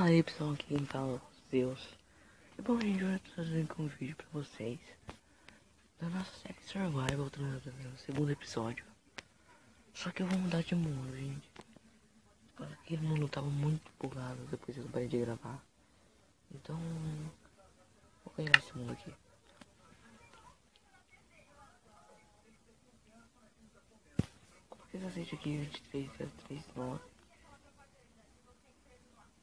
Fala aí pessoal, aqui quem fala é o Zeus. E bom, gente, hoje eu tô trazendo aqui um vídeo pra vocês da nossa série Survival, no segundo episódio. Só que eu vou mudar de mundo, gente. Aquele mundo tava muito bugado depois que eu parei de gravar. Então, vou ganhar esse mundo aqui. Coloquei esse aceite aqui, 23.9.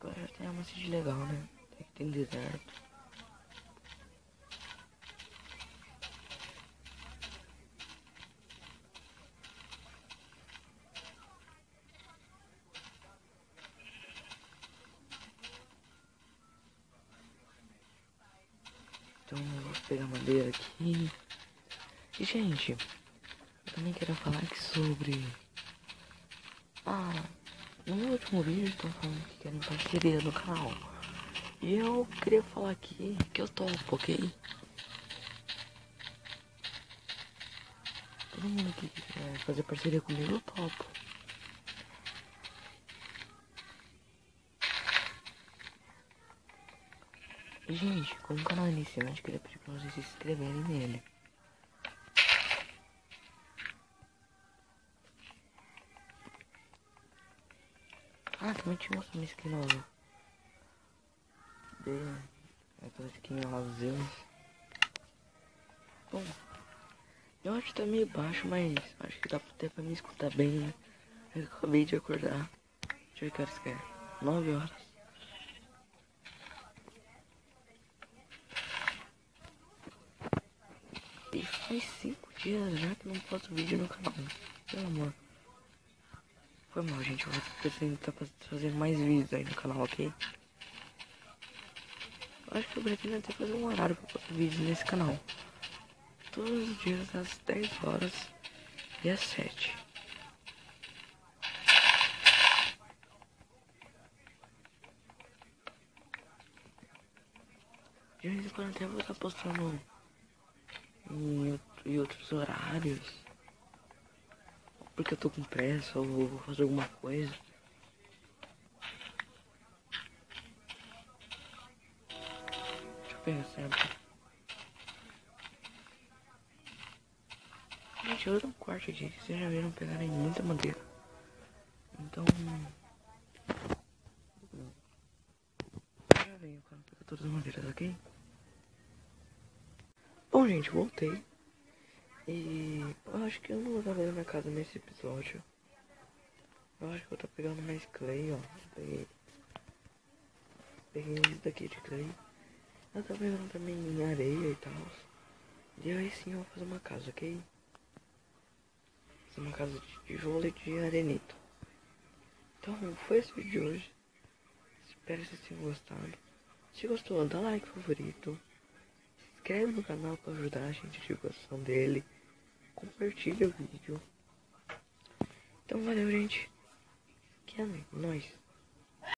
Agora tem uma cidade legal, né? Aqui tem deserto. Então eu vou pegar madeira aqui. E gente, eu também quero falar aqui sobre... no meu último vídeo estão falando que querem parceria no canal. E eu queria falar aqui que eu topo, ok? Todo mundo que quer fazer parceria comigo, eu topo. E gente, como o canal é iniciante, eu queria pedir pra vocês se inscreverem nele. Também te mostro uma skin nova. Essa skin azul. Bom, eu acho que tá meio baixo, mas acho que dá até pra me escutar bem, né? Eu acabei de acordar. Deixa eu ver que horas que é. 9 horas. E faz 5 dias já que não posto vídeo no canal. Pelo amor. Foi mal, gente. Eu vou tentar fazer mais vídeos aí no canal, ok? Eu acho que eu pretendo até fazer um horário pra postar vídeos nesse canal. Todos os dias às 10 horas e às 7. De vez em quando até vou estar postando em outros horários. Porque eu tô com pressa ou vou fazer alguma coisa. Deixa eu pegar sempre. Gente, eu tô no quarto aqui. Vocês já viram pegarem muita madeira. Então... já venho quando pegar todas as madeiras, ok? Bom, gente, voltei. E eu acho que eu não vou estar fazendo minha casa nesse episódio. Eu acho que eu tô pegando mais clay, ó. Peguei esse daqui de clay. Eu tô pegando também areia e tal. E aí sim eu vou fazer uma casa, ok? Fazer uma casa de tijolo e de arenito. Então foi esse vídeo de hoje. Espero que vocês tenham gostado. Se gostou, dá like, favorito. Se inscreve no canal pra ajudar a gente a divulgação dele. Compartilha o vídeo. Então valeu, gente. Que amém. Nós.